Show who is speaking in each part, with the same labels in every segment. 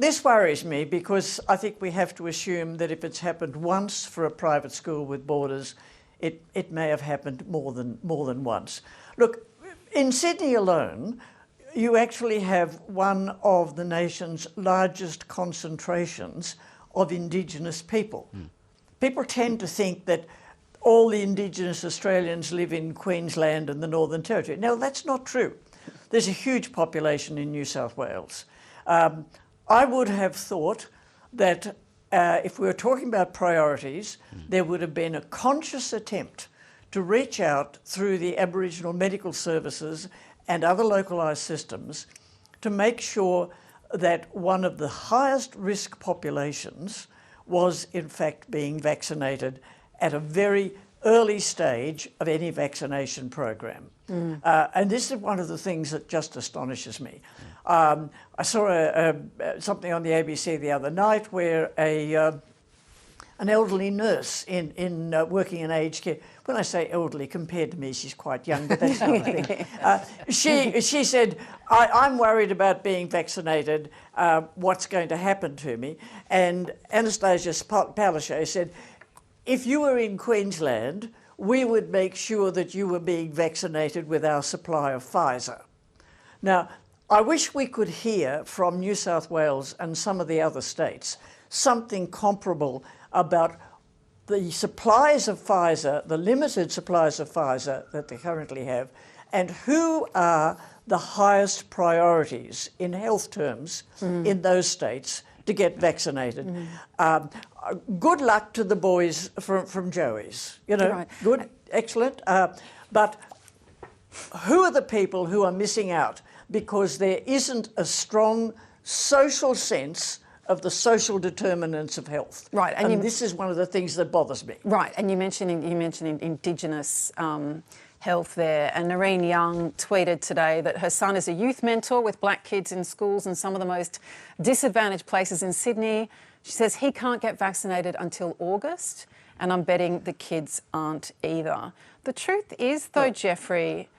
Speaker 1: this worries me because I think we have to assume that if it's happened once for a private school with borders, it may have happened more than once. Look, in Sydney alone, you actually have one of the nation's largest concentrations of Indigenous people. People tend to think that all the Indigenous Australians live in Queensland and the Northern Territory. No, that's not true. There's a huge population in New South Wales. I would have thought that if we were talking about priorities, there would have been a conscious attempt to reach out through the Aboriginal medical services and other localised systems to make sure that one of the highest risk populations was in fact being vaccinated at a very early stage of any vaccination program. And this is one of the things that just astonishes me. I saw something on the ABC the other night where an elderly nurse working in aged care, when I say elderly, compared to me, she's quite young, but that's not a thing. She said, I'm worried about being vaccinated, what's going to happen to me? And Anastasia Palaszczuk said, if you were in Queensland, we would make sure that you were being vaccinated with our supply of Pfizer. Now, I wish we could hear from New South Wales and some of the other states something comparable about the supplies of Pfizer, the limited supplies of Pfizer that they currently have, and who are the highest priorities in health terms in those states to get vaccinated. Good luck to the boys from Joey's, you know, good, excellent. But who are the people who are missing out because there isn't a strong social sense of the social determinants of health?
Speaker 2: Right,
Speaker 1: and this is one of the things that bothers me.
Speaker 2: Right, and you mentioned Indigenous health there, and Noreen Young tweeted today that her son is a youth mentor with black kids in schools in some of the most disadvantaged places in Sydney. She says he can't get vaccinated until August, and I'm betting the kids aren't either. The truth is, though, Jeffrey,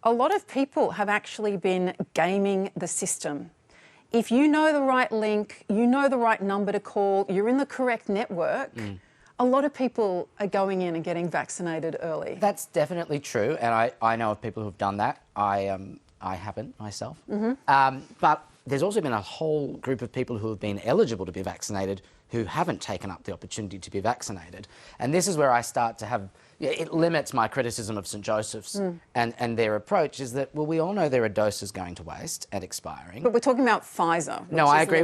Speaker 2: a lot of people have actually been gaming the system. If you know the right link, you know the right number to call, you're in the correct network, a lot of people are going in and getting vaccinated early.
Speaker 3: That's definitely true, and I know of people who've done that. I haven't myself. But there's also been a whole group of people who have been eligible to be vaccinated who haven't taken up the opportunity to be vaccinated. And this is where I start to have, it limits my criticism of St Joseph's and their approach is that, well, we all know there are doses going to waste and expiring.
Speaker 2: But we're talking about Pfizer.
Speaker 3: No, I agree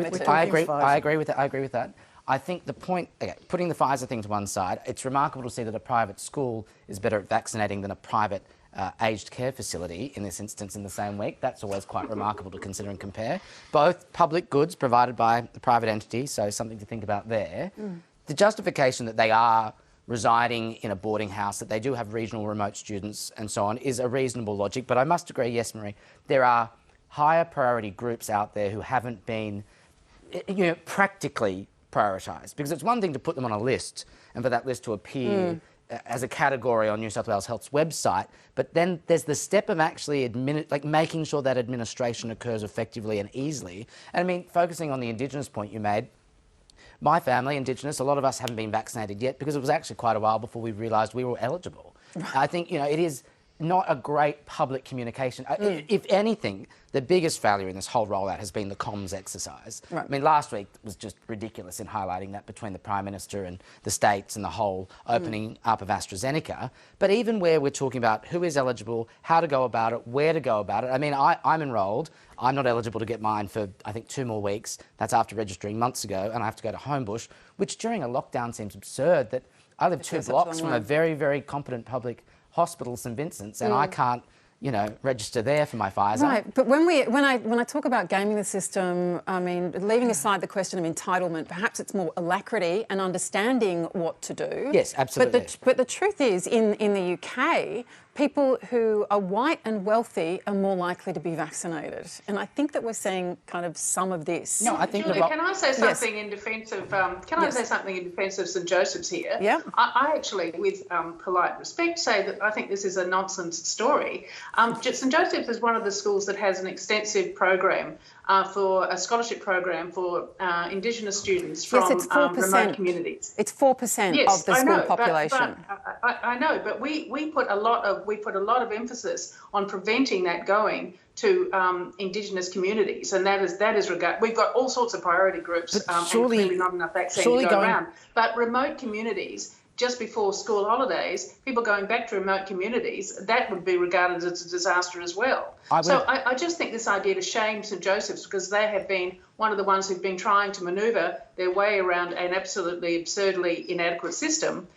Speaker 3: with that. I think the point, putting the Pfizer thing to one side, it's remarkable to see that a private school is better at vaccinating than a private aged care facility in this instance in the same week. That's always quite remarkable to consider and compare. Both public goods provided by the private entity, so something to think about there. The justification that they are residing in a boarding house, that they do have regional remote students and so on, is a reasonable logic. But I must agree, yes, Marie, there are higher priority groups out there who haven't been, practically prioritised. Because it's one thing to put them on a list and for that list to appear as a category on New South Wales Health's website, but then there's the step of actually making sure that administration occurs effectively and easily. And I mean, focusing on the Indigenous point you made, my family, Indigenous, a lot of us haven't been vaccinated yet because it was actually quite a while before we realised we were eligible. I think, it is not a great public communication. If anything, the biggest failure in this whole rollout has been the comms exercise. I mean, last week was just ridiculous in highlighting that between the Prime Minister and the states and the whole opening up of AstraZeneca. But even where we're talking about who is eligible, how to go about it, where to go about it. I mean, I'm enrolled. I'm not eligible to get mine for, I think, 2 more weeks. That's after registering months ago, and I have to go to Homebush, which during a lockdown seems absurd that I live 2 blocks from a very, very competent public hospital, St Vincent's, and I can't, register there for my Pfizer.
Speaker 2: Right, but when I talk about gaming the system, I mean, leaving aside the question of entitlement, perhaps it's more alacrity and understanding what to do.
Speaker 3: Yes, absolutely.
Speaker 2: But the truth is, in the UK, people who are white and wealthy are more likely to be vaccinated. And I think that we're seeing kind of some of this.
Speaker 3: No, I think
Speaker 4: Julie, can I say something in defence of St Joseph's here?
Speaker 2: Yeah.
Speaker 4: I actually, with polite respect, say that I think this is a nonsense story. St Joseph's is one of the schools that has an extensive program for a scholarship program for Indigenous students from remote communities.
Speaker 2: It's 4%
Speaker 4: yes,
Speaker 2: of the school population.
Speaker 4: But I know, but we put a lot of emphasis on preventing that going to Indigenous communities, and that is regard. We've got all sorts of priority groups, and clearly not enough vaccine to go around. But remote communities, just before school holidays, people going back to remote communities, that would be regarded as a disaster as well. I just think this idea to shame St Joseph's, because they have been one of the ones who've been trying to manoeuvre their way around an absolutely absurdly inadequate system,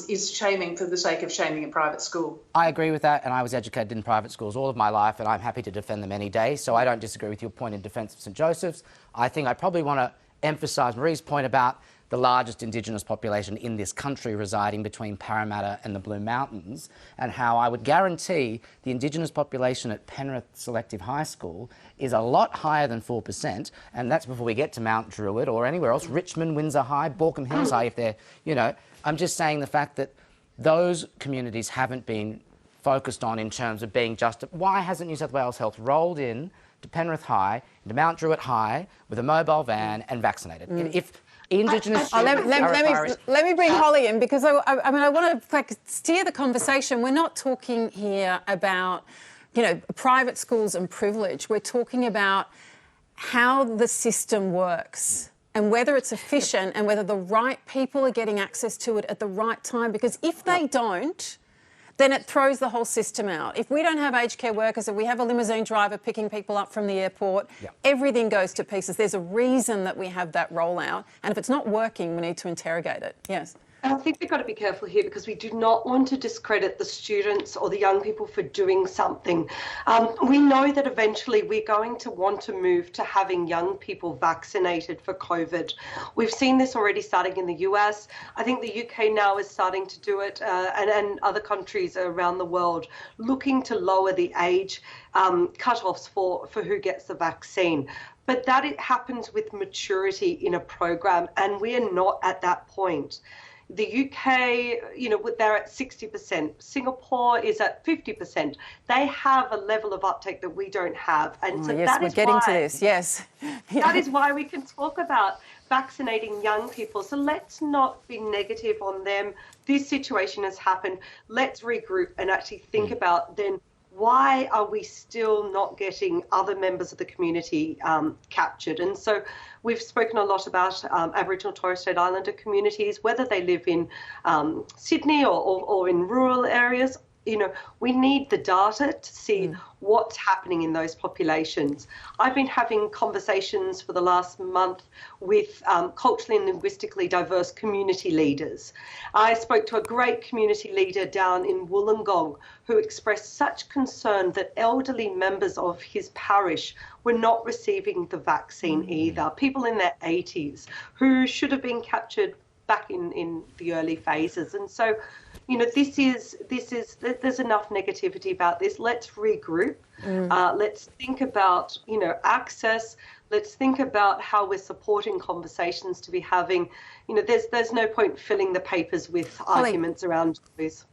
Speaker 4: is shaming for the sake of shaming a private school.
Speaker 3: I agree with that, and I was educated in private schools all of my life, and I'm happy to defend them any day, so I don't disagree with your point in defence of St Joseph's. I think I probably want to emphasise Marie's point about the largest Indigenous population in this country residing between Parramatta and the Blue Mountains, and how I would guarantee the Indigenous population at Penrith Selective High School is a lot higher than 4%, and that's before we get to Mount Druitt or anywhere else, Richmond, Windsor High, Baulkham Hills High, if they're, you know, I'm just saying the fact that those communities haven't been focused on in terms of being just... Why hasn't New South Wales Health rolled in to Penrith High, into Mount Druitt High, with a mobile van and vaccinated? If Indigenous
Speaker 2: let me bring Holly in, because I want to steer the conversation. We're not talking here about, you know, private schools and privilege. We're talking about how the system works and whether it's efficient and whether the right people are getting access to it at the right time. Because if they don't, then it throws the whole system out. If we don't have aged care workers, if we have a limousine driver picking people up from the airport, everything goes to pieces. There's a reason that we have that rollout, and if it's not working, we need to interrogate it. Yes.
Speaker 5: I think we've got to be careful here, because we do not want to discredit the students or the young people for doing something. We know that eventually we're going to want to move to having young people vaccinated for COVID. We've seen this already starting in the US. I think the UK now is starting to do it, and other countries around the world looking to lower the age cutoffs for who gets the vaccine. But that it happens with maturity in a program, and we are not at that point. The UK, you know, they're at 60%. Singapore is at 50%. They have a level of uptake that we don't have. And so
Speaker 2: yes,
Speaker 5: that
Speaker 2: we're
Speaker 5: is
Speaker 2: getting
Speaker 5: why,
Speaker 2: to this, yes.
Speaker 5: That is why we can talk about vaccinating young people. So let's not be negative on them. This situation has happened. Let's regroup and actually think about then, why are we still not getting other members of the community captured? And so we've spoken a lot about Aboriginal Torres Strait Islander communities, whether they live in Sydney or in rural areas. You know, we need the data to see what's happening in those populations. I've been having conversations for the last month with culturally and linguistically diverse community leaders. I spoke to a great community leader down in Wollongong who expressed such concern that elderly members of his parish were not receiving the vaccine either. People in their 80s who should have been captured back in the early phases. And so, you know, there's enough negativity about this. Let's regroup. Let's think about, you know, access. Let's think about how we're supporting conversations to be having. You know, there's no point filling the papers with arguments around this.